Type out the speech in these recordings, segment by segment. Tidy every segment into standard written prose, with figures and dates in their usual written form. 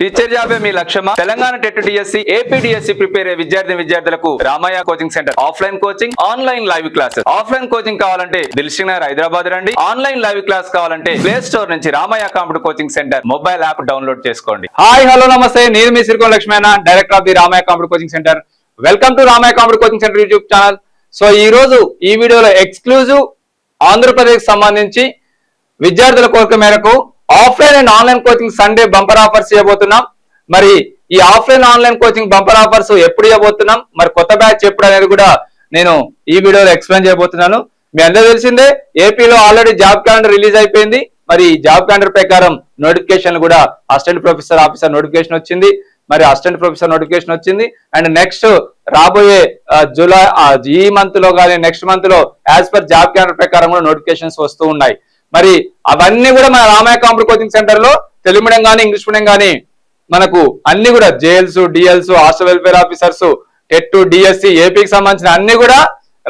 Teacher జాబే మీ లక్ష్యమా? Telangana TET DSC, AP DSC prepare అయ్యే విద్యార్థులకు Ramayya coaching centre offline coaching, online live classes. Offline coaching కావాలంటే దిల్సుఖ్ నగర్ హైదరాబాద్ రండి. ఆన్లైన్ లైవ్ క్లాస్ కావాలంటే ప్లే స్టోర్ నుంచి Ramayya computer coaching centre mobile app download చేసుకోండి. హాయ్ హలో నమస్తే, నేను మీ Sirikonda Lakshmana, director of the Ramayya computer coaching centre. Welcome to Ramayya computer coaching centre YouTube channel. So ఈ రోజు ఈ వీడియోలో ఎక్స్క్లూజివ్ ఆంధ్రప్రదేశ్ సంబంధించి విద్యార్థుల కోరిక మేరకు offline and online coaching Sunday bumper offers ఇవ్వబోతున్నాం. మరి ఈ offline online coaching bumper offers ఎప్పుడు ఇవ్వబోతున్నాం, మరి కొత్త బ్యాచ్ ఎప్పుడు అనేది కూడా నేను ఈ వీడియోలో ఎక్స్ప్లెయిన్ చేయబోతున్నాను. మీ అందరూ తెలిసిందే, ఏపీలో ఆల్రెడీ జాబ్ క్యాలెండర్ రిలీజ్ అయిపోయింది. మరి జాబ్ క్యాలెండర్ ప్రకారం నోటిఫికేషన్ కూడా అసిస్టెంట్ ప్రొఫెసర్ ఆఫీసర్ నోటిఫికేషన్ వచ్చింది. మరి అసిస్టెంట్ ప్రొఫెసర్ నోటిఫికేషన్ వచ్చింది. అండ్ నెక్స్ట్ రాబోయే జూలై ఈ మంత్ లో కానీ నెక్స్ట్ మంత్ లో యాజ్ పర్ జాబ్ క్యాలెండర్ ప్రకారం కూడా నోటిఫికేషన్స్ వస్తూ ఉన్నాయి. మరి అవన్నీ కూడా మన రామయ్య కంప్యూటర్ కోచింగ్ సెంటర్ లో తెలుగు మీడియం కానీ ఇంగ్లీష్ మీడియం కానీ మనకు అన్ని కూడా JLs, DLs, hostel welfare officers, TET, DSC, ఏపీకి సంబంధించిన అన్ని కూడా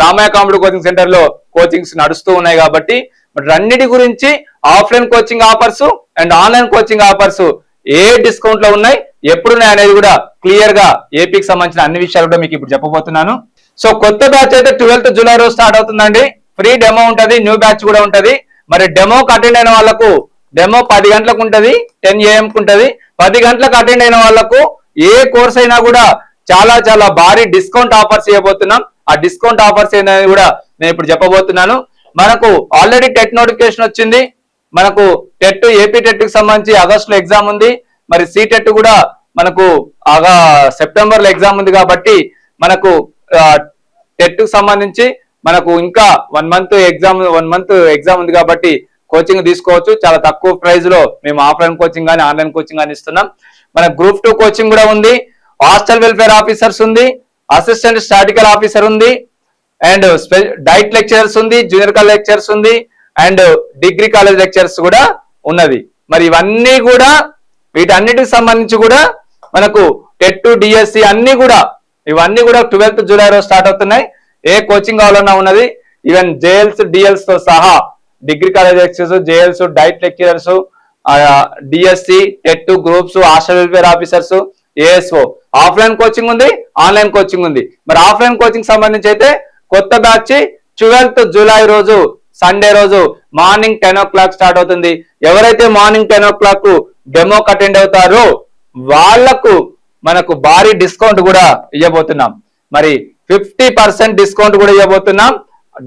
రామయ్య కంప్యూటర్ కోచింగ్ సెంటర్ లో కోచింగ్స్ నడుస్తూ ఉన్నాయి. కాబట్టి మరి అన్నిటి గురించి offline coaching offers and online coaching offers a discount లో ఉన్నాయి, ఎప్పుడున్నాయి అనేది కూడా క్లియర్ గా ఏపీకి సంబంధించిన అన్ని విషయాలు కూడా మీకు ఇప్పుడు చెప్పబోతున్నాను. సో కొత్త బ్యాచ్ అయితే 12th జూలై రోజు స్టార్ట్ అవుతుందండి. ఫ్రీ డెమో ఉంటది, న్యూ బ్యాచ్ కూడా ఉంటది. మరి డెమోకి అటెండ్ అయిన వాళ్ళకు డెమో 10 గంటలకు ఉంటది, 10 AM కు ఉంటది. 10 గంటలకు అటెండ్ అయిన వాళ్ళకు ఏ కోర్స్ అయినా కూడా చాలా భారీ డిస్కౌంట్ ఆఫర్స్ ఇవ్వబోతున్నాం. ఆ డిస్కౌంట్ ఆఫర్స్ అనేది కూడా నేను ఇప్పుడు చెప్పబోతున్నాను. మనకు ఆల్రెడీ టెట్ నోటిఫికేషన్ వచ్చింది. మనకు టెట్, ఏపీ టెట్ కి సంబంధించి ఆగస్టులో ఎగ్జామ్ ఉంది. మరి సిటెట్ కూడా మనకు సెప్టెంబర్ లో ఎగ్జామ్ ఉంది. కాబట్టి మనకు టెట్ కి సంబంధించి మనకు ఇంకా 1 మంత్ ఎగ్జామ్ ఉంది. కాబట్టి కోచింగ్ తీసుకోవచ్చు. చాలా తక్కువ ప్రైస్ లో మేము ఆఫ్లైన్ కోచింగ్ కానీ ఆన్లైన్ కోచింగ్ కానీ ఇస్తున్నాం. మన గ్రూప్ 2 కోచింగ్ కూడా ఉంది, హాస్టల్ వెల్ఫేర్ ఆఫీసర్స్ ఉంది, అసిస్టెంట్ స్టాటికల్ ఆఫీసర్ ఉంది, అండ్ డైట్ లెక్చరర్స్ ఉంది, జూనియర్ కాలేజ్ లెక్చరర్స్ ఉంది, అండ్ డిగ్రీ కాలేజ్ లెక్చరర్స్ కూడా ఉన్నది. మరి ఇవన్నీ కూడా వీటన్నిటికి సంబంధించి కూడా మనకు టెట్, డిఎస్సి ఇవన్నీ కూడా 12th జూలై రోజు స్టార్ట్ అవుతున్నాయి. ఏ కోచింగ్ కావాలన్నా ఉన్నది. ఈవెన్ జేఎల్స్, డిఎల్స్ తో సహా degree college lecturers, JLs, diet lecturers, DSC, TET, groups, hostel welfare officers, ASO offline coaching ఉంది, ఆన్లైన్ కోచింగ్ ఉంది. మరి ఆఫ్లైన్ కోచింగ్ సంబంధించి అయితే కొత్త బ్యాచ్ 12th జూలై రోజు సండే రోజు మార్నింగ్ 10 o'clock స్టార్ట్ అవుతుంది. ఎవరైతే మార్నింగ్ 10 o'clock డెమోకి అటెండ్ అవుతారో వాళ్లకు మనకు భారీ డిస్కౌంట్ కూడా ఇవ్వబోతున్నాం. మరి 50% డిస్కౌంట్ కూడా ఇవ్వబోతున్నాం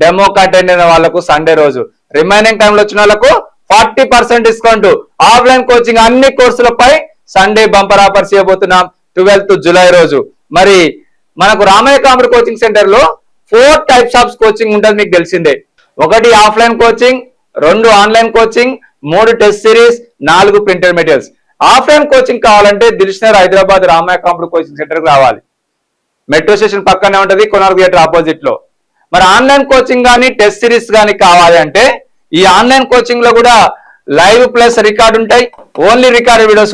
డెమోకి అటెండ్ అయిన వాళ్ళకు. సండే రోజు రిమైనింగ్ టైంలో వచ్చిన వాళ్ళకు 40% డిస్కౌంట్. ఆఫ్లైన్ కోచింగ్ అన్ని కోర్సులపై సండే బంపర్ ఆఫర్స్ ఇవ్వబోతున్నాం 12th జూలై రోజు. మరి మనకు రామయ్య కంప్యూటర్ కోచింగ్ సెంటర్ లో 4 types ఆఫ్ కోచింగ్ ఉంటుంది, మీకు తెలిసిందే. 1 offline coaching, 2 online coaching, 3 test series, 4 printed materials. Offline coaching కావాలంటే Dilsukh Nagar Hyderabad Ramayya computer coaching centre కి రావాలి. మెట్రో స్టేషన్ పక్కనే ఉంటది, కొనార్క్ థియేటర్ ఆపోజిట్ లో. మరి ఆన్లైన్ కోచింగ్ కానీ టెస్ట్ సిరీస్ కానీ కావాలి అంటే ఈ ఆన్లైన్ కోచింగ్ లో కూడా లైవ్ ప్లస్ రికార్డ్ ఉంటాయి, ఓన్లీ రికార్డ్ వీడియోస్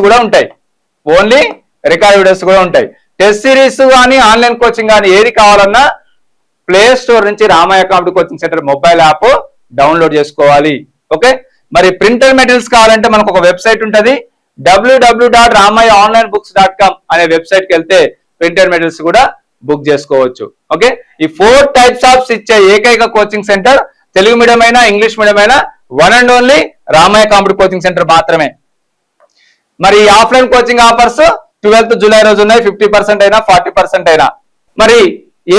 కూడా ఉంటాయి. టెస్ట్ సిరీస్ కానీ ఆన్లైన్ కోచింగ్ కానీ ఏది కావాలన్నా ప్లే స్టోర్ నుంచి Ramayya computer coaching centre mobile app download చేసుకోవాలి. ఓకే. మరి ప్రింటెడ్ మెటీరియల్స్ కావాలంటే మనకు ఒక వెబ్సైట్ ఉంటుంది, www.ramayaonlinebooks.com అనే వెబ్సైట్ కి వెళ్తే ప్రింటెడ్ మెటీరియల్స్ కూడా బుక్ చేసుకోవచ్చు. ఓకే. ఈ 4 types ఆఫ్ ఇచ్చే ఏకైక కోచింగ్ సెంటర్ తెలుగు మీడియం అయినా ఇంగ్లీష్ మీడియం అయినా one and only Ramayya computer coaching centre మాత్రమే. మరి offline coaching offers 12th July రోజు ఉన్నాయి, 50% అయినా 40% అయినా. మరి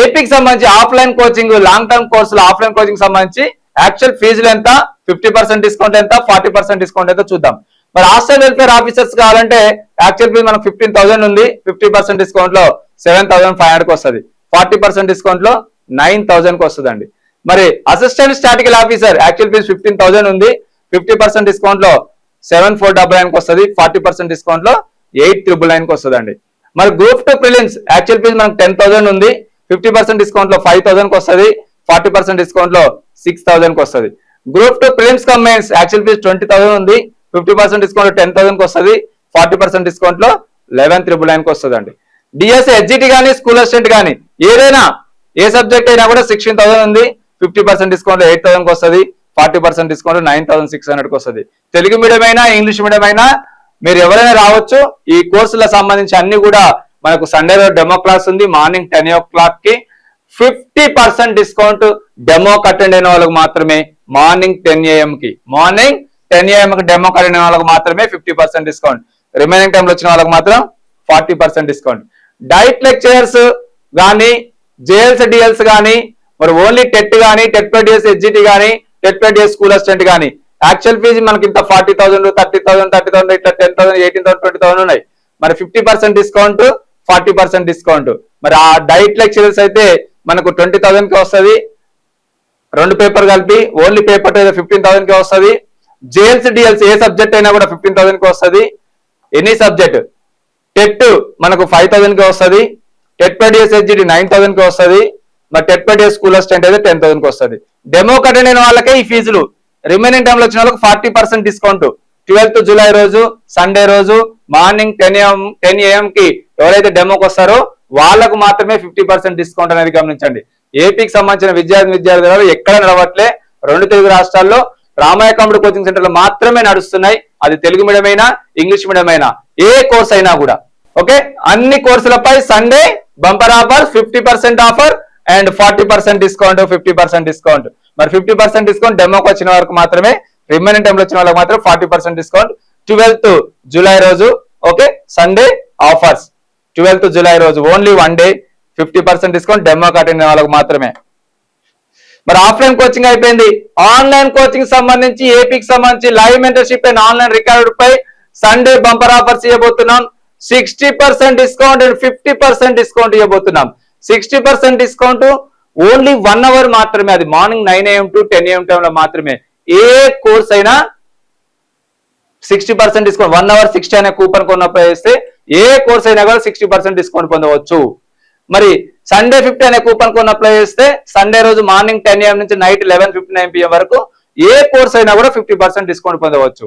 ఏపీకి సంబంధించి ఆఫ్లైన్ కోచింగ్ లాంగ్ టర్మ్ కోర్సులు ఆఫ్లైన్ కోచింగ్ సంబంధించి యాక్చువల్ ఫీజులు ఎంత, 50% డిస్కౌంట్ ఎంత, 40% డిస్కౌంట్ ఎంత చూద్దాం. మరి హాస్టల్ వెల్ఫేర్ ఆఫీసర్స్ కావాలంటే యాక్చువల్ ఫీజు మనకు 15,000 ఉంది, 50% డిస్కౌంట్ లో 7,500 కి వస్తుంది, 40% డిస్కౌంట్ లో 9,000 కి వస్తుందండి. మరి assistant statical officer actual fees 15,000 ఉంది, 50% డిస్కౌంట్ లో 7,499 కి వస్తుంది, 40% డిస్కౌంట్ లో 8,999 కి వస్తుందండి. మరి గ్రూప్ 2 ప్రిలిమ్స్ యాక్చువల్ ఫీజు మనకు 10,000 ఉంది, 50% డిస్కౌంట్ లో 5,000 కి వస్తుంది, 40% డిస్కౌంట్ లో 6,000 కి వస్తుంది. Group 2 prelims cum mains actual fees 20,000 ఉంది, 50% డిస్కౌంట్ లో 10,000 కి వస్తుంది, 40% డిస్కౌంట్ లో 11,999 కి వస్తుందండి. డిఎస్సి, హెచ్జిటి కానీ స్కూల్ అసిస్టెంట్ కానీ ఏదైనా ఏ సబ్జెక్ట్ అయినా కూడా 16,000 ఉంది, 50% డిస్కౌంట్ లో 8,000 కి వస్తుంది, 40% డిస్కౌంట్ 9,600 కి వస్తుంది. తెలుగు మీడియం అయినా ఇంగ్లీష్ మీడియం అయినా మీరు ఎవరైనా రావచ్చు. ఈ కోర్సులకు సంబంధించి అన్ని కూడా మనకు సండే రోజు డెమో క్లాస్ ఉంది. మార్నింగ్ 10 o'clock కి 50% డిస్కౌంట్ డెమోకి అటెండ్ అయిన వాళ్ళకి మాత్రమే. మార్నింగ్ 10 AM కి డెమో అటెండ్ అయిన వాళ్ళకి మాత్రమే 50% డిస్కౌంట్. రిమైనింగ్ టైంలో వచ్చిన వాళ్ళకి మాత్రం 40% డిస్కౌంట్. డైట్ లెక్చరర్స్ కానీ జేఎల్స్ డిఎల్స్ కానీ మరి ఓన్లీ టెట్ కానీ టెట్+డిఎస్ హెచ్జిటి కానీ టెట్+డిఎస్ స్కూల్ అసిస్టెంట్ కానీ యాక్చువల్ ఫీజు మనకి ఇంత 40,000 30,000 ఇట్లా 10,000 18,000 20,000 ఉన్నాయి. మరి 50% డిస్కౌంట్ 40% డిస్కౌంట్. మరి ఆ డైట్ లెక్చరర్స్ అయితే మనకు 20,000 కి వస్తుంది. 2 పేపర్ కలిపి ఓన్లీ పేపర్ 15,000 కి వస్తుంది. జేఎల్స్ డిఎల్స్ ఏ సబ్జెక్ట్ అయినా కూడా 15,000 కి వస్తుంది. Any subject. టెట్ మనకు 5,000 కి వస్తుంది. టెట్+డిఎస్ హెచ్జిటి 9,000 కి వస్తుంది. మరి టెట్+డిఎస్ స్కూల్ అసిస్టెంట్ అయితే 10,000 కి వస్తుంది. డెమో అటెండ్ అయిన వాళ్ళకే ఈ ఫీజులు. రిమైనింగ్ టైంలో వచ్చిన వాళ్ళకి 40% డిస్కౌంట్. 12th జూలై రోజు సండే రోజు మార్నింగ్ 10 AM కి ఎవరైతే డెమోకి వస్తారో వాళ్ళకు మాత్రమే 50% డిస్కౌంట్ అనేది గమనించండి. ఏపీకి సంబంధించిన విద్యార్థులు ఎక్కడ నడవట్లే. 2 తెలుగు రాష్ట్రాల్లో రామయ్య కంప్యూటర్ కోచింగ్ సెంటర్లు మాత్రమే నడుస్తున్నాయి. అది తెలుగు మీడియం అయినా ఇంగ్లీష్ మీడియం అయినా ఏ కోర్స్ అయినా కూడా. ఓకే, అన్ని కోర్సులపై Sunday bumper offer 50% offer and 40% discount 50% discount. మరి 50% డిస్కౌంట్ డెమోకి వచ్చిన వరకు మాత్రమే. రిమైనింగ్ టైంలో వచ్చిన వాళ్ళకి మాత్రం 40% డిస్కౌంట్. 12th జూలై రోజు okay Sunday offers. 12th July రోజు ఓన్లీ 1 డే 50% డిస్కౌంట్ డెమోకి అటెండ్ అయిన వాళ్ళకి మాత్రమే. మరి ఆఫ్లైన్ కోచింగ్ అయిపోయింది. ఆన్లైన్ కోచింగ్ సంబంధించి ఏపీకి సంబంధించి live mentorship and online record పై సండే బంపర్ ఆఫర్స్ ఇవ్వబోతున్నాం. 60% డిస్కౌంట్ అండ్ 50% డిస్కౌంట్ ఇవ్వబోతున్నాం. 60% డిస్కౌంట్ ఓన్లీ 1 hour మాత్రమే. అది మార్నింగ్ 9 AM to 10 AM టైంలో మాత్రమే. ఏ కోర్స్ అయినా 60% డిస్కౌంట్. 1 hour 60 అనే కూపన్ కొన్నప్పుడు వేస్తే ఏ కోర్స్ అయినా కూడా 60% డిస్కౌంట్ పొందవచ్చు. మరి సండే 50 అనే కూపన్ కొన్న అప్లై చేస్తే సండే రోజు మార్నింగ్ 10 AM నుంచి నైట్ 11:59 PM వరకు ఏ కోర్స్ అయినా కూడా 50% డిస్కౌంట్ పొందవచ్చు.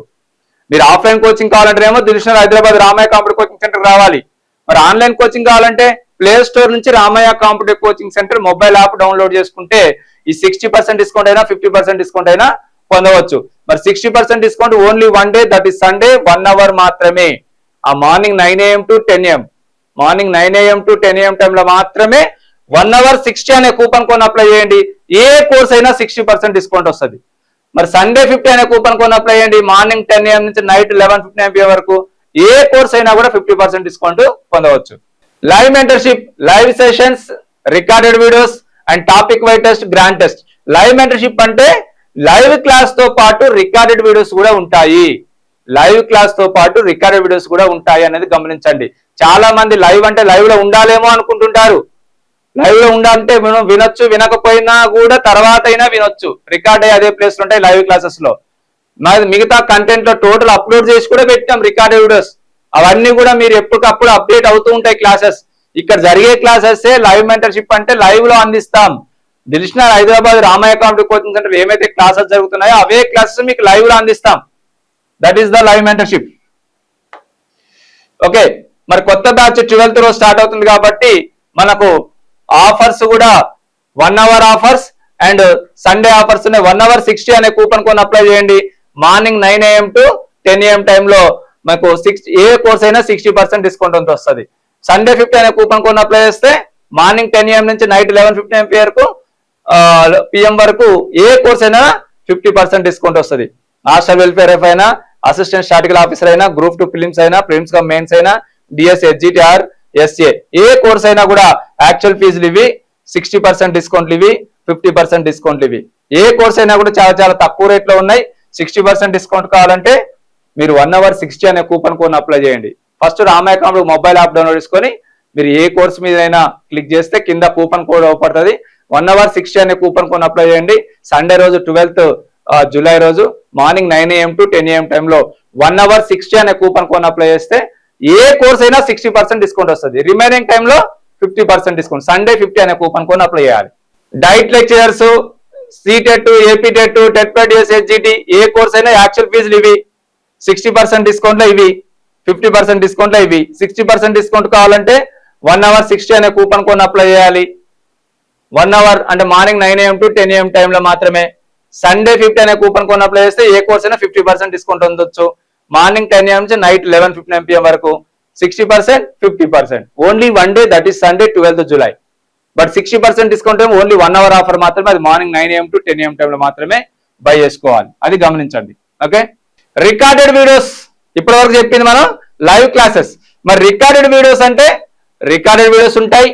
మీరు ఆఫ్లైన్ కోచింగ్ కావాలంటేనేమో Dilsukh Nagar Hyderabad Ramayya computer coaching centre రావాలి. మరి ఆన్లైన్ కోచింగ్ కావాలంటే ప్లే స్టోర్ నుంచి Ramayya computer coaching centre mobile app download చేసుకుంటే ఈ 60% డిస్కౌంట్ అయినా 50% డిస్కౌంట్ అయినా పొందవచ్చు. మరి 60% discount only 1 day, that is Sunday 1 hour మాత్రమే. ఆ morning 9 AM to 10 AM morning 9 AM to 10 AM టైంలో మాత్రమే 1 hour 60 అనే కూపన్ కొని అప్లై చేయండి. ఏ కోర్స్ అయినా 60% డిస్కౌంట్ వస్తుంది. మరి సండే 50 అనే కూపన్ కొని అప్లై చేయండి. మార్నింగ్ 10 AM నుంచి నైట్ 11:59 PM వరకు ఏ కోర్స్ అయినా కూడా 50% డిస్కౌంట్ పొందవచ్చు. Live mentorship, live sessions, recorded videos and topic wise test, grand test. Live mentorship అంటే లైవ్ క్లాస్ తో పాటు రికార్డెడ్ వీడియోస్ కూడా ఉంటాయి. లైవ్ క్లాస్ తో పాటు రికార్డెడ్ వీడియోస్ కూడా ఉంటాయి అనేది గమనించండి. చాలా మంది లైవ్ అంటే లైవ్ లో ఉండాలేమో అనుకుంటుంటారు. లైవ్ లో ఉండాలంటే వినొచ్చు, వినకపోయినా కూడా తర్వాత అయినా వినొచ్చు. రికార్డ్ అయ్యి అదే ప్లేస్ లో ఉంటాయి లైవ్ క్లాసెస్ లో. మిగతా కంటెంట్ లో టోటల్ అప్లోడ్ చేసి కూడా పెట్టాం రికార్డెడ్ వీడియోస్. అవన్నీ కూడా మీరు ఎప్పటికప్పుడు అప్డేట్ అవుతూ ఉంటాయి క్లాసెస్. ఇక్కడ జరిగే క్లాసెస్ లైవ్ మెంటర్షిప్ అంటే లైవ్ లో అందిస్తాం. Dilsukh Nagar Hyderabad Ramayya computer coaching centre ఏమైతే క్లాసెస్ జరుగుతున్నాయో అవే క్లాసెస్ మీకు లైవ్ లో అందిస్తాం. That is the live mentorship. Okay, మరి కొత్త బ్యాచ్ 12th రోజు స్టార్ట్ అవుతుంది కాబట్టి మనకు ఆఫర్స్ కూడా 1 hour offers and Sunday offers ఉన్నాయి. 1 hour 60 అనే కూపన్ కొని అప్లై చేయండి. మార్నింగ్ 9 AM to 10 AM టైంలో మనకు ఏ కోర్స్ అయినా 60% డిస్కౌంట్ అంత వస్తుంది. సండే 50 అనే కూపన్ కొని అప్లై చేస్తే మార్నింగ్ 10 AM నుంచి నైట్ 11:59 PM వరకు ఏ కోర్స్ అయినా 50% డిస్కౌంట్ వస్తుంది. హాస్టల్ వెల్ఫేర్ ఎఫ్ అయినా, అసిస్టెంట్ స్టాటికల్ ఆఫీసర్ అయినా, గ్రూప్ 2 ప్రిలిమ్స్ అయినా, ప్రిలిమ్స్ కమ్ మెయిన్స్ అయినా, డిఎస్ హెచ్జిటిఆర్ ఎస్ఏ ఏ కోర్స్ అయినా కూడా యాక్చువల్ ఫీజులు ఇవి, 60% డిస్కౌంట్లు ఇవి, 50% డిస్కౌంట్లు ఇవి. ఏ కోర్స్ అయినా కూడా చాలా చాలా తక్కువ రేట్ లో ఉన్నాయి. 60% డిస్కౌంట్ కావాలంటే మీరు 1 hour 60 అనే కూపన్ కోడ్ అప్లై చేయండి. First Ramaiah computer mobile app download చేసుకొని మీరు ఏ కోర్స్ మీద అయినా క్లిక్ చేస్తే కింద కూపన్ కోడ్ అవపడుతుంది. 1 hour 60 అనే కూపన్ కోడ్ అప్లై చేయండి. సండే రోజు 12th జూలై రోజు మార్నింగ్ 9 AM to 10 AM టైంలో 1 hour 60 అనే కూపన్ కోడ్ అప్లై చేస్తే ఏ కోర్స్ అయినా 60% డిస్కౌంట్ వస్తుంది. రిమైనింగ్ టైంలో 50% డిస్కౌంట్. సండే 50 అనే కూపన్ కోడ్ అప్లై చేయాలి. డైట్ లెక్చరర్స్, సీటెట్, ఏపీటెట్, టెట్+డిఎస్ హెచ్జిటి ఏ కోర్స్ అయినా యాక్చువల్ ఫీజులు ఇవి, 60% డిస్కౌంట్లో ఇవి, 50% డిస్కౌంట్లో ఇవి. 60% డిస్కౌంట్ కావాలంటే 1 hour 60 అనే కూపన్ కోడ్ అప్లై చేయాలి. 1 hour అంటే మార్నింగ్ 9 AM to 10 AM టైంలో మాత్రమే. సండే 50 అనే కూపన్ కోడ్ అప్లై చేస్తే ఏ కోర్స్ అయినా 50% డిస్కౌంట్ ఉండొచ్చు. మార్నింగ్ 10 AM నుంచి నైట్ 11:59 PM వరకు 60%, 50%. Only one day, that is Sunday 12th July. But 60% discount ఏమో ఓన్లీ 1 hour ఆఫర్ మాత్రమే. అది మార్నింగ్ 9 AM to 10 AM టైంలో మాత్రమే బై చేసుకోవాలి. అది గమనించండి. ఓకే, రికార్డెడ్ వీడియోస్ ఇప్పటి వరకు చెప్పింది మనం లైవ్ క్లాసెస్. మరి రికార్డెడ్ వీడియోస్ అంటే రికార్డెడ్ వీడియోస్ ఉంటాయి,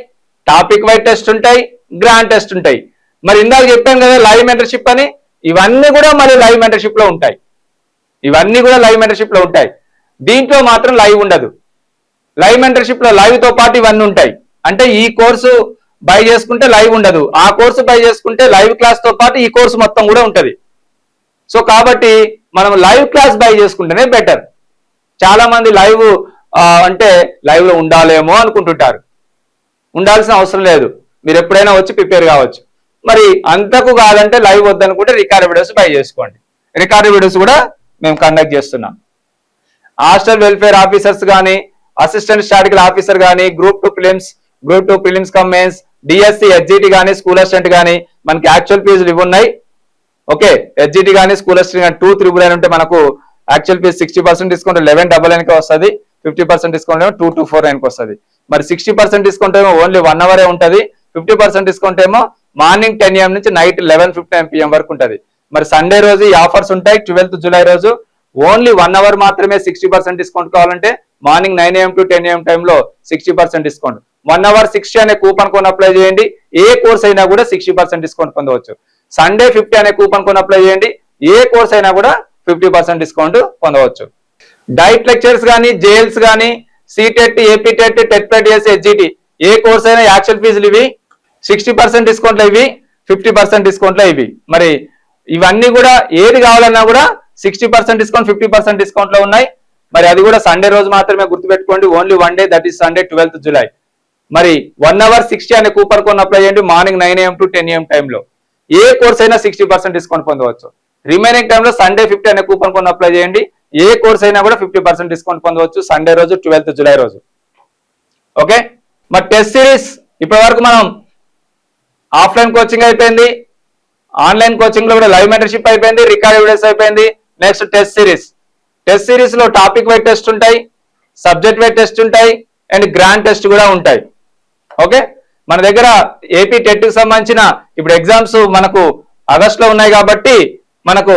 టాపిక్ వైజ్ టెస్ట్ ఉంటాయి, గ్రాండ్ టెస్ట్ ఉంటాయి. మరి ఇందాక చెప్పాను కదా లైవ్ మెంటర్షిప్ అని, ఇవన్నీ కూడా మరి లైవ్ మెంటర్షిప్ లో ఉంటాయి. ఇవన్నీ కూడా లైవ్ మెంటర్షిప్ లో ఉంటాయి. దీంట్లో మాత్రం లైవ్ ఉండదు. లైవ్ మెంటర్షిప్ లో లైవ్ తో పాటు ఇవన్నీ ఉంటాయి. అంటే ఈ కోర్సు బై చేసుకుంటే లైవ్ ఉండదు, ఆ కోర్సు బై చేసుకుంటే లైవ్ క్లాస్ తో పాటు ఈ కోర్సు మొత్తం కూడా ఉంటది. సో కాబట్టి మనం లైవ్ క్లాస్ బై చేసుకుంటేనే బెటర్. చాలా మంది లైవ్ అంటే లైవ్ లో ఉండాలేమో అనుకుంటుంటారు. ఉండాల్సిన అవసరం లేదు, మీరు ఎప్పుడైనా వచ్చి ప్రిపేర్ కావచ్చు. మరి అంతకు కాదంటే లైవ్ వద్దనుకుంటే రికార్డ్ వీడియోస్ బై చేసుకోండి. రికార్డ్ వీడియోస్ కూడా మేము కండక్ట్ చేస్తున్నాం. హాస్టల్ వెల్ఫేర్ ఆఫీసర్స్ కానీ, అసిస్టెంట్ స్టాటికల్ ఆఫీసర్ కానీ, group 2 prelims cum mains, DSC HGT కానీ, స్కూల్ అసిస్టెంట్ కానీ మనకి యాక్చువల్ ఫీజులు ఇవి ఉన్నాయి. ఓకే, హెచ్జిటి కానీ స్కూల్ అసిస్టెంట్ కానీ 2,999 ఉంటే మనకు యాక్చువల్ ఫీజు 60% డిస్కౌంట్ 1199కి వస్తుంది. 50% డిస్కౌంట్ ఏమో 2249కి వస్తుంది. మరి 60% డిస్కౌంట్ ఏమో ఓన్లీ 1 hour ఉంటుంది. 50% డిస్కౌంట్ ఏమో మార్నింగ్ 10 AM నుంచి నైట్ 11:59 PM వరకు ఉంటుంది. మరి సండే రోజు ఈ ఆఫర్స్ ఉంటాయి. 12th July రోజు ఓన్లీ 1 hour మాత్రమే 60% డిస్కౌంట్ కావాలంటే మార్నింగ్ 9 AM to 10 AM టైంలో 60% డిస్కౌంట్. 1 hour 60 అనే కూపన్ కోడ్ అప్లై చేయండి. ఏ కోర్స్ అయినా కూడా 60% డిస్కౌంట్ పొందవచ్చు. సండే 50 అనే కూపన్ కోడ్ అప్లై చేయండి. ఏ కోర్స్ అయినా కూడా 50% డిస్కౌంట్ పొందవచ్చు. డైట్ లెక్చర్స్ కానీ, జేఎల్స్ కానీ, CTET, AP TET, TET plus DSC, HGT ఏ కోర్స్ అయినా యాక్చువల్ ఫీజులు ఇవి 60% డిస్కౌంట్లో ఇవి, 50% డిస్కౌంట్లో ఇవి. మరి ఇవన్నీ కూడా ఏది కావాలన్నా కూడా 60% డిస్కౌంట్, 50% డిస్కౌంట్ లో ఉన్నాయి. మరి అది కూడా సండే రోజు మాత్రమే గుర్తుపెట్టుకోండి. Only one day, that is Sunday 12th July. మరి 1 hour 60 అనే కూపన్ కోడ్ అప్లై చేయండి. మార్నింగ్ 9 AM to 10 AM టైంలో ఏ కోర్స్ అయినా 60% డిస్కౌంట్ పొందవచ్చు. రిమైనింగ్ టైంలో సండే 50 అనే కూపన్ కోడ్ అప్లై చేయండి. ఏ కోర్స్ అయినా కూడా 50% డిస్కౌంట్ పొందవచ్చు సండే రోజు 12th July రోజు. ఓకే, మరి టెస్ట్ సిరీస్ ఇప్పటి వరకు మనం ఆఫ్లైన్ కోచింగ్ అయిపోయింది, ఆన్లైన్ కోచింగ్ లో కూడా లైవ్ మెంటర్షిప్ అయిపోయింది, రికార్డ్ వీడియోస్ అయిపోయింది. Next test series. Test series లో టాపిక్ వైజ్ టెస్ట్ ఉంటాయి, సబ్జెక్ట్ వైజ్ టెస్ట్ ఉంటాయి, అండ్ గ్రాండ్ టెస్ట్ కూడా ఉంటాయి. ఓకే, మన దగ్గర ఏపీ టెట్ కి సంబంధించిన ఇప్పుడు ఎగ్జామ్స్ మనకు ఆగస్ట్ లో ఉన్నాయి కాబట్టి మనకు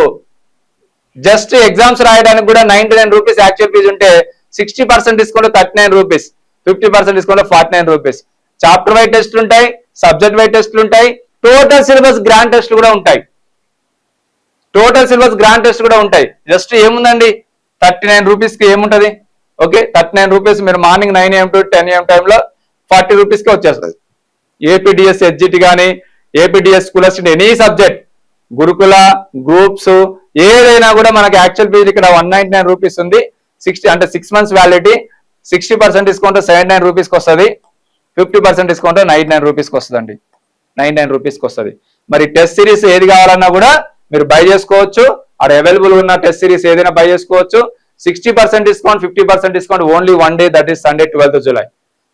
జస్ట్ ఎగ్జామ్స్ రాయడానికి కూడా 99 రూపీస్ యాక్చువల్ ఫీజు ఉంటే 60% discount 39 rupees, 50% discount 49 rupees. Chapter wise టెస్ట్లు ఉంటాయి, సబ్జెక్ట్ వైజ్ టెస్ట్లు ఉంటాయి, టోటల్ సిలబస్ గ్రాండ్ టెస్ట్ కూడా ఉంటాయి. టోటల్ సిలబస్ గ్రాండ్ టెస్ట్ కూడా ఉంటాయి. జస్ట్ ఏముందండి 39 రూపీస్ కి ఏముంటది. ఓకే, 39 రూపీస్ మీరు మార్నింగ్ 9 AM to 10 AM టైంలో 40 రూపీస్ కి వచ్చేస్తుంది. ఏపీడిఎస్ హెచ్జిటి కానీ, APDS school assistant any subject, గురుకుల, గ్రూప్స్ ఏదైనా కూడా మనకి యాక్చువల్ ఫీజు ఇక్కడ 199 రూపీస్ ఉంది. 60 అంటే 6 months వ్యాలిడిటీ. 60% డిస్కౌంట్ 79 రూపీస్కి వస్తుంది. 50% డిస్కౌంట్ 99 రూపీస్కి వస్తుందండి. 99 రూపీస్కి వస్తుంది. మరి టెస్ట్ సిరీస్ ఏది కావాలన్నా కూడా మీరు బై చేసుకోవచ్చు. అక్కడ అవైలబుల్ ఉన్న టెస్ట్ సిరీస్ ఏదైనా బై చేసుకోవచ్చు. 60% discount, 50% discount only one day, that is Sunday 12th July.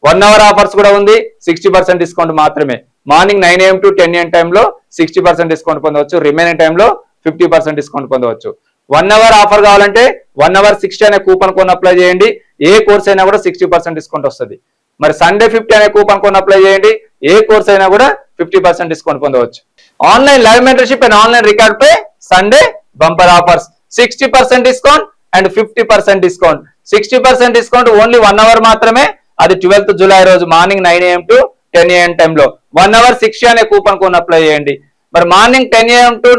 1 hour offers కూడా ఉంది. 60% డిస్కౌంట్ మాత్రమే. మార్నింగ్ 9 AM to 10 AM టైంలో 60% డిస్కౌంట్ పొందవచ్చు. రిమైనింగ్ టైంలో 50% డిస్కౌంట్ పొందవచ్చు. 1 hour ఆఫర్ కావాలంటే 1 hour 60 అనే కూపన్ కోడ్ అప్లై చేయండి. ఏ కోర్స్ అయినా కూడా 60% డిస్కౌంట్ వస్తుంది. మరి సండే 50 అనే కూపన్ కోడ్ అప్లై చేయండి. ఏ కోర్స్ అయినా కూడా 50% డిస్కౌంట్ పొందవచ్చు. Online live mentorship and online record pay Sunday bumper offers. 60% discount and 50% discount. 60% discount only 1 hour మాత్రమే. అది 12th July రోజు మార్నింగ్ 9 AM to 10 AM టైంలో 1 hour 60 అనే కూపన్ కోడ్ అప్లై చేయండి. మరి morning 10 AM to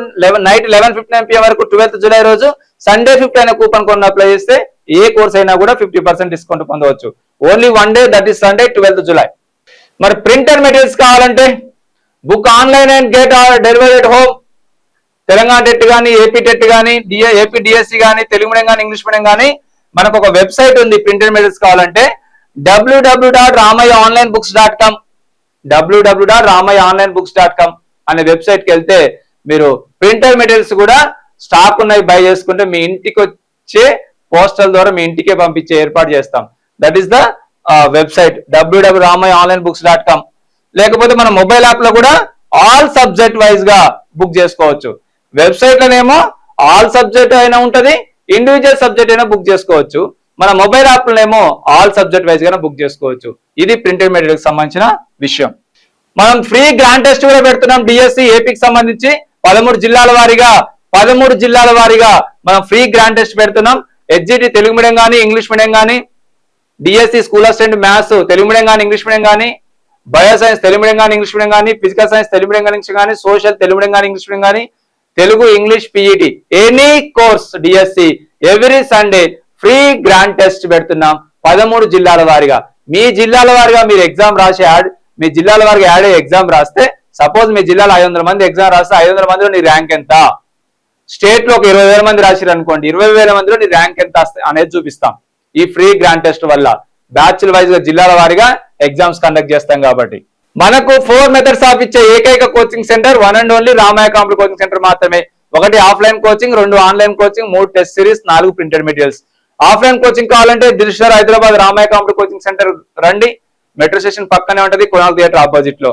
night 11:59 PM వరకు 12th July రోజు Sunday 50 అనే కూపన్ కోడ్ అప్లై చేస్తే ఏ కోర్స్ అయినా కూడా 50% డిస్కౌంట్ పొందవచ్చు. Only one day, that is Sunday 12th July. మరి ప్రింటర్ మెటీరియల్స్ కావాలంటే book online and get delivery at home. Telangana TET కానీ, ఏపీ టెట్ కానీ, ఏపీ డిఎస్సి కానీ, తెలుగు మీడియం కానీ, ఇంగ్లీష్ మీడియం కానీ మనకు ఒక వెబ్సైట్ ఉంది. ప్రింటర్ మెటీరియల్స్ కావాలంటే www.ramayaonlinebooks.com www.ramayaonlinebooks.com అనే వెబ్సైట్కి వెళ్తే మీరు ప్రింటర్ మెటీరియల్స్ కూడా స్టాక్ ఉన్నాయి బై చేసుకుంటే మీ ఇంటికి వచ్చే పోస్టల్ ద్వారా మీ ఇంటికే పంపించే ఏర్పాటు చేస్తాం. That is the website www.ramayaonlinebooks.com. లేకపోతే మన మొబైల్ యాప్ లో కూడా ఆల్ సబ్జెక్ట్ వైజ్ గా బుక్ చేసుకోవచ్చు. వెబ్సైట్ లోనేమో ఆల్ సబ్జెక్ట్ అయినా ఉంటది, ఇండివిజువల్ సబ్జెక్ట్ అయినా బుక్ చేసుకోవచ్చు. మన మొబైల్ యాప్లోనేమో ఆల్ సబ్జెక్ట్ వైజ్ గా బుక్ చేసుకోవచ్చు. ఇది ప్రింటెడ్ మెటీరియల్ సంబంధించిన విషయం. మనం ఫ్రీ గ్రాండ్ టెస్ట్ కూడా పెడుతున్నాం. డిఎస్సి ఏపీకి సంబంధించి 13 జిల్లాల వారీగా మనం ఫ్రీ గ్రాండ్ టెస్ట్ పెడుతున్నాం. హెచ్జిటి తెలుగు మీడియం కానీ ఇంగ్లీష్ మీడియం కానీ, DSC school assistant maths Telugu medium కానీ ఇంగ్లీష్ మీడియం కానీ, బయో సైన్స్ తెలుగు మీడియం కానీ ఇంగ్లీష్ మీడియం కానీ, ఫిజికల్ సైన్స్ తెలుగు మీడియం కానీ ఇంగ్లీష్ కానీ, సోషల్ తెలుగు మీడియం కానీ ఇంగ్లీష్ మీడియం కానీ, Telugu English PET any course DSC every Sunday free grand test పెడుతున్నాం 13 జిల్లాల వారీగా. మీ జిల్లాల వారీగా మీరు ఎగ్జామ్ రాసి మీ జిల్లాల వారికి యాడ్ అయ్యే ఎగ్జామ్ రాస్తే, సపోజ్ మీ జిల్లాలో 500 మంది ఎగ్జామ్ రాస్తే 500 మందిలో నీ ర్యాంక్ ఎంత, స్టేట్ లో ఒక 20,000 మంది రాసిరు అనుకోండి, 20,000 మందిలో నీ ర్యాంక్ ఎంత అనేది చూపిస్తాం. ఈ ఫ్రీ గ్రాండ్ టెస్ట్ వల్ల బ్యాచ్ల వైజ్ గా జిల్లాల వారీగా ఎగ్జామ్స్ కండక్ట్ చేస్తాం. కాబట్టి మనకు 4 మెథడ్స్ ఆఫ్ ఇచ్చే ఏకైక coaching centre one and only Ramayya computer coaching centre మాత్రమే. 1 offline coaching, 2 online coaching, 3 test series, 4 printed materials. Offline coaching కావాలంటే దిల్షర్ Hyderabad Ramayya computer coaching centre రండి. మెట్రో స్టేషన్ పక్కనే ఉంటది, కొనాల్ థియేటర్ ఆపోజిట్ లో.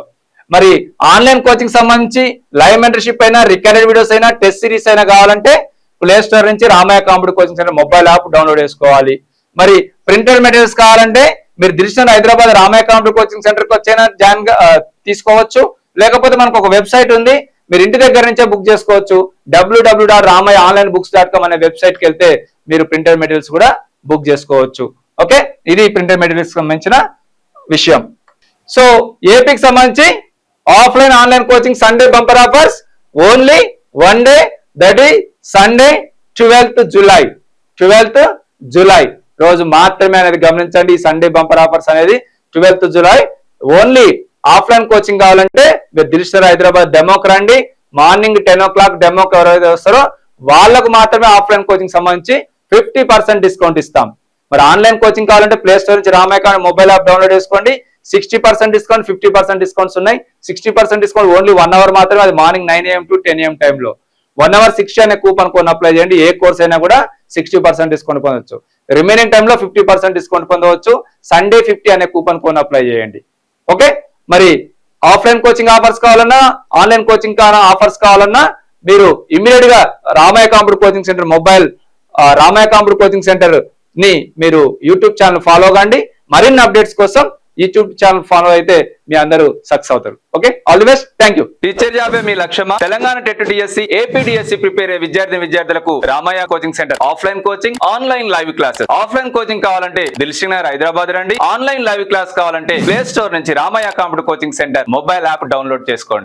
మరి ఆన్లైన్ కోచింగ్ సంబంధించి లైవ్ మెంటర్షిప్ అయినా, రికార్డెడ్ వీడియోస్ అయినా, టెస్ట్ సిరీస్ అయినా కావాలంటే ప్లే స్టోర్ నుంచి Ramayya computer coaching centre mobile app download చేసుకోవాలి. మరి ప్రింటెడ్ మెటీరియల్స్ కావాలంటే మీరు దిల్షర్ Hyderabad Ramayya computer coaching centre కి వచ్చైనా తీసుకోవచ్చు. లేకపోతే మనకు ఒక వెబ్సైట్ ఉంది, మీరు ఇంటి దగ్గర నుంచే బుక్ చేసుకోవచ్చు. www.ramayaonlinebooks.com అనే వెబ్సైట్ కి వెళ్తే మీరు ప్రింటెడ్ మెటీరియల్స్ కూడా బుక్ చేసుకోవచ్చు. ఓకే, ఇది ప్రింటెడ్ మెటీరియల్స్ సంబంధించిన విషయం. సో ఏపీకి సంబంధించి offline online coaching Sunday bumper offers only 1 day, that is Sunday 12th July రోజు మాత్రమే అనేది గమనించండి. ఈ సండే బంపర్ ఆఫర్స్ అనేది 12th July only. Offline coaching కావాలంటే మీరు దిల్షర్ హైదరాబాద్ డెమోకి రండి. మార్నింగ్ 10 o'clock డెమోకి ఎవరైతే వస్తారో వాళ్ళకు మాత్రమే ఆఫ్లైన్ కోచింగ్ సంబంధించి 50% డిస్కౌంట్ ఇస్తాం. మరి ఆన్లైన్ కోచింగ్ కావాలంటే ప్లే స్టోర్ నుంచి రామయ్య మొబైల్ యాప్ డౌన్లోడ్ చేసుకోండి. 60% డిస్కౌంట్, 50% డిస్కౌంట్స్ ఉన్నాయి. 60% డిస్కౌంట్ ఓన్లీ 1 hour మాత్రమే, అది మార్నింగ్ 9 AM to 10 AM టైంలో. 1 hour 60 అనే కూపన్ కోడ్ అప్లై చేయండి. ఏ కోర్స్ అయినా కూడా 60% డిస్కౌంట్ పొందవచ్చు. రిమైనింగ్ టైంలో 50% డిస్కౌంట్ పొందవచ్చు. సండే 50 అనే కూపన్ కోడ్ అప్లై చేయండి. ఓకే, మరి ఆఫ్లైన్ కోచింగ్ ఆఫర్స్ కావాలన్నా, ఆన్లైన్ కోచింగ్ ఆఫర్స్ కావాలన్నా మీరు ఇమ్మీడియట్ గా Ramaiah computer coaching centre Ramaiah computer coaching centre ని మీరు యూట్యూబ్ ఛానల్ ఫాలో కండి. మరిన్ని అప్డేట్స్ కోసం యూట్యూబ్ ఛానల్ ఫాలో అయితే మీ అందరూ సక్సెస్ అవుతారు. Okay, all the best, thank you. Teacher జాబే మీ లక్ష్యమా? Telangana TET DSC, AP DSC prepare అయ్యే విద్యార్థులకు Ramayya coaching centre offline coaching, online live classes. Offline coaching కావాలంటే దిల్షర్ హైదరాబాద్ రండి. ఆన్లైన్ లైవ్ క్లాస్ కావాలంటే ప్లే స్టోర్ నుంచి Ramayya computer coaching centre mobile app download చేసుకోండి.